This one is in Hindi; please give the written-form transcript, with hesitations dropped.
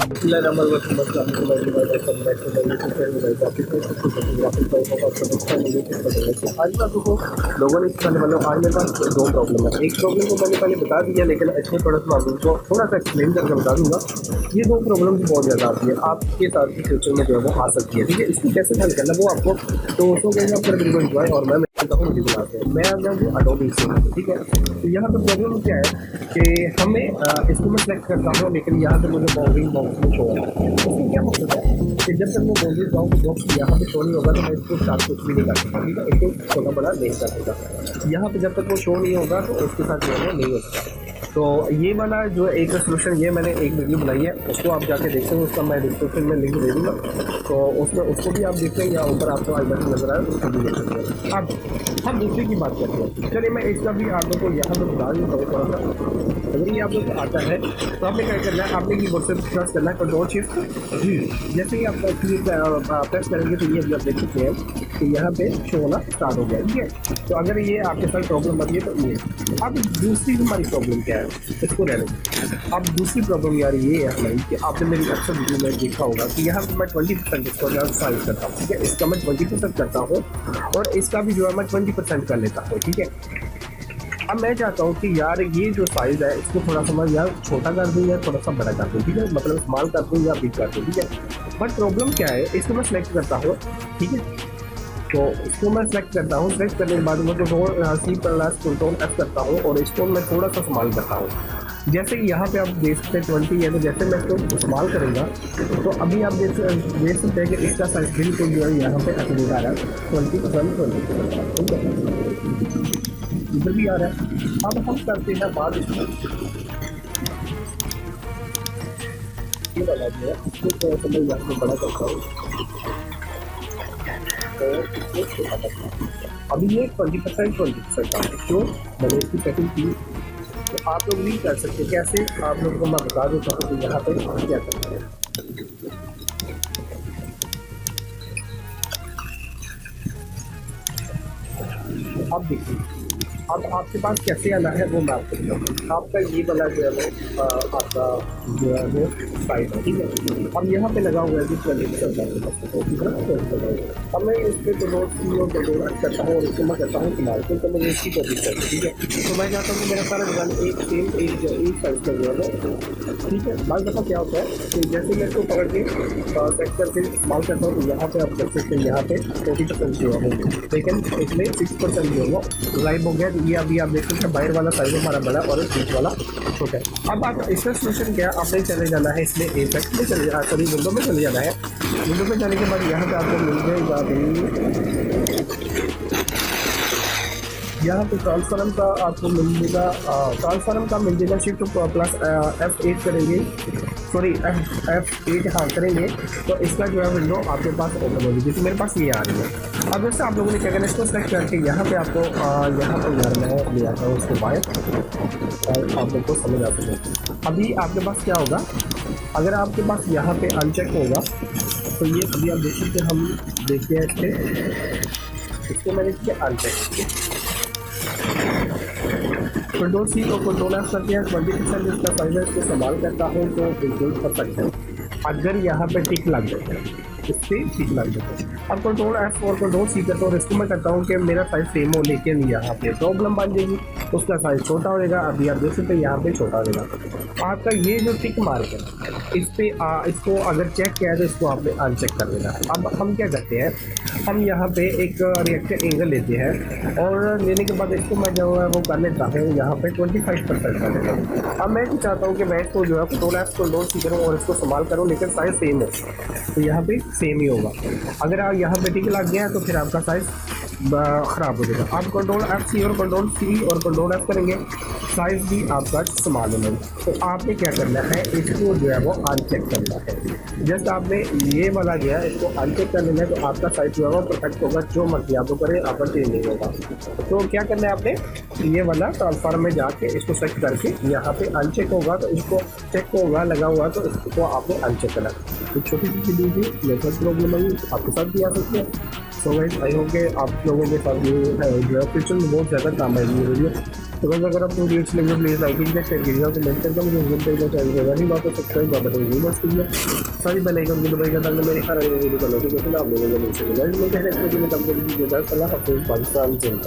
आज ना देखो लोगों ने मतलब आज मेरे पास दो प्रॉब्लम है। एक प्रॉब्लम को मैंने पहले बता दिया, लेकिन अच्छे थोड़ा सा आपको थोड़ा सा एक्सप्लेन करके बता दूंगा। ये दो प्रॉब्लम बहुत ज़्यादा आती है आपके साथ भी फ्यूचर में जो है वो आ सकती है। ठीक है, इसको कैसे हल करना वो आपको तो उसको कहेंगे फिर बिल्कुल इंजॉय। और मैं मुझे बुलाते हैं, मैं आ जाऊँगी अडोबी से। ठीक है, तो यहाँ पर प्रॉब्लम क्या है कि हमें इसको मैं सेलेक्ट करता हूँ, लेकिन यहाँ पर मुझे बाउंड्रिंग बॉक्स में शो है। उसमें क्या मकसद है कि जब तक मैं बाउंड्री बॉक्स यहाँ पे शो नहीं होगा तो मैं इसको साथ कुछ भी नहीं कर सकता। ठीक है, इसको छोटा बड़ा नहीं कर सकता। यहाँ पे जब तक वो शो नहीं होगा तो उसके साथ जो है वो नहीं हो सकता। तो ये वाला जो एक सोल्यूशन, ये मैंने एक वीडियो बनाई है, उसको आप जाके देख सकते हो। उसका मैं डिस्क्रिप्शन में लिंक दे दूँगा, तो उसमें उसको भी आप देख लें, या ऊपर आपको आई बटन नजर आए उसको भी देख सकते हैं। अब हम दूसरे की बात करते हैं। चलिए मैं इसका भी आप लोग को यहाँ पर बता दूँ थोड़ा सा। अगर ये आप लोग को आता है तो आपने क्या करना है, आपने कीबोर्ड से प्रेस करना है कंट्रोल शिफ्ट जी। जैसे ही आप प्रेस करेंगे तो ये भी आप देख सकते हैं कि यहाँ पे शो होना स्टार्ट हो गया। ठीक है, तो अगर ये आपके साथ प्रॉब्लम आती है तो ये। अब दूसरी हमारी प्रॉब्लम क्या है, इसको रहने दें। अब दूसरी प्रॉब्लम यार ये है हमारी कि आपने मेरी अक्सर वीडियो में देखा होगा कि यहाँ पर मैं 20% इसको साइज करता हूँ। ठीक है, इसका मैं 20% करता हूँ और इसका भी जो है मैं 20% कर लेता हूँ। ठीक है, अब मैं चाहता हूँ कि यार ये जो साइज़ है इसको थोड़ा सा मैं यार छोटा कर दूँ या थोड़ा सा बड़ा कर दूँ। ठीक है, मतलब स्मॉल कर दूँ या बिग कर दूँ। ठीक है, बट प्रॉब्लम क्या है, इसको मैं सेलेक्ट करता हूँ। ठीक है, तो इसको मैं सेलेक्ट करता हूँ। सेलेक्ट करने के बाद मैं कंट्रोल F करता हूँ और इसको मैं थोड़ा सा स्मॉल करता हूँ। जैसे यहाँ पे आप देख सकते हैं 20 है, तो जैसे मैं इसको इस्तेमाल करूँगा तो अभी आप देख सकते हैं कि इसका साइज बिल्कुल जो है यहाँ पे एक्यूरेट आ रहा है 20%। ठीक है, इधर भी आ रहा है। अब हम करते हैं बात इसमें ये वाला जो है इसको थोड़ा सा मैं यहाँ पे बड़ा करता हूँ और इसको छोटा करता हूँ। अभी ये 20% का जो मैंने इसकी सेटिंग की, तो आप लोग नहीं कर सकते। कैसे आप लोगों को मैं बता देता हूँ कि यहाँ पे क्या करना है। अब देखिए, अब आपके पास कैसे आना है वो मैं आपको बताऊँ। आपका ये वाला जो है वो आपका जो है वो साइड है। ठीक है, अब यहाँ पे लगा हुआ है कि 20% अब मैं इस पर डोनोट करता हूँ और इसको मैं करता हूँ इस्तेमाल, तो मैं इसकी कोशिश करता हूँ। ठीक है, तो मैं चाहता हूँ कि मेरा सारा डिज़ाइन एक सेम एक साइज का जो है वो। ठीक है, बाद दफ़ा क्या होता है कि जैसे मैं इसको पकड़ के सेट करके इस्तेमाल करता हूँ तो यहाँ पे आप देख सकते हैं यहाँ पे 40% जो है, लेकिन इसमें 6% जो है वो गायब हो गया। ये अभी आप देख सकते हैं बाहर वाला साइज हमारा बड़ा और बीच वाला छोटा है। अब आप इसका सोल्यूशन क्या, आपने चले जाना है इसमें इफेक्ट में चले जाना, सॉरी विंडो में चले जाना है। विंडो में जाने के बाद यहाँ पे आपको मिल जाएगा यहाँ पे ट्रांसफॉर्म का आपको मिलेगा, ट्रांसफॉर्म का मिल जाएगा शिफ्ट प्लस F8 करेंगे, सॉरी F8 हाँ करेंगे तो इसका जो है विंडो आपके पास ओपन होगी, जैसे मेरे पास ये आ रही है। अब जैसे आप लोगों ने क्या करना है, इसको सेलेक्ट करके यहाँ पे आपको यहाँ पर घर में ले आता हूँ उसके बाहर और आप लोग को समझ आ सके। अभी आपके पास क्या होगा, अगर आपके पास यहाँ पे अनचेक होगा तो ये अभी आप देख सकते हम देखते हैं इसको मैंने किया अनचेक। कंट्रोल C और कंट्रोल F करते हैं 20% इसका साइज है, इसको संभाल करता हूँ तो बिल्कुल परफेक्ट है। अगर यहाँ पे टिक लग जाता है, इससे टिक लग जाता है। अब कंट्रोल F और कंट्रोल C करता हूँ और इसको मैं करता हूँ कि मेरा साइज सेम हो, लेकिन यहाँ पे प्रॉब्लम बन जाएगी, उसका साइज छोटा हो जाएगा। अभी आप देख सकते हैं यहाँ पे छोटा हो जाएगा। आपका ये जो टिक मार्क है इस पे इसको अगर चेक किया है तो इसको आपने अनचेक कर देना है। अब हम क्या करते हैं, हम यहाँ पे एक रिएक्टर एंगल लेते हैं और लेने के बाद इसको मैं जो है वो कर लेता हूँ यहाँ पे 25% कर लेता हूँ। अब मैं भी चाहता हूँ कि मैं इसको जो है कंट्रोल F कंट्रोल C करूँ और इसको संभाल करूँ, लेकिन साइज सेम है, तो यहाँ पे सेम ही होगा। अगर आप यहाँ पे टिक लग गया है तो फिर आपका साइज ख़राब हो जाएगा। आप कंट्रोल F और कंट्रोल F करेंगे, साइज भी आपका संभाल लेंगे। तो आपने क्या करना है, इसको जो है वो अनचेक करना है। जस्ट आपने ये वाला जो है इसको अनचेक कर लेना है, तो आपका साइज जो है वो परफेक्ट होगा। जो मर्जी आप करें आपका चेंज नहीं होगा। तो क्या करना है, आपने ये वाला ट्रांसफार्मर में जाके इसको सेट करके यहाँ पे अनचेक होगा तो इसको चेक होगा लगा हुआ तो इसको आपने अनचेक करना है। तो छोटी सी चीज़ थी, मेरे साथ प्रॉब्लम आई, आपके साथ भी आ सकती है। सो गाइस आई होप कि आप लोगों के साथ ये जो है फ्यूचर में बहुत ज़्यादा काम आएगी ये वीडियो। तो बस अगर आपको वीडियो अच्छी लगी तो प्लीज़ लाइक कीजिएगा, शेयर कीजिएगा, कमेंट करके मुझे उस दिन पर चैनल होगा नहीं बात सब्सक्राइब बटन नहीं बस कीजिए, सारी बेल आइकन को दबाइएगा ताकि मेरी हर अगली वीडियो का नोटिफिकेशन आप लोगों को मिल सके। गाइस मिलते हैं नेक्स्ट वीडियो में, तब तक के लिए जय हिंद, अल्लाह हाफ़िज़, पाकिस्तान जिंदाबाद।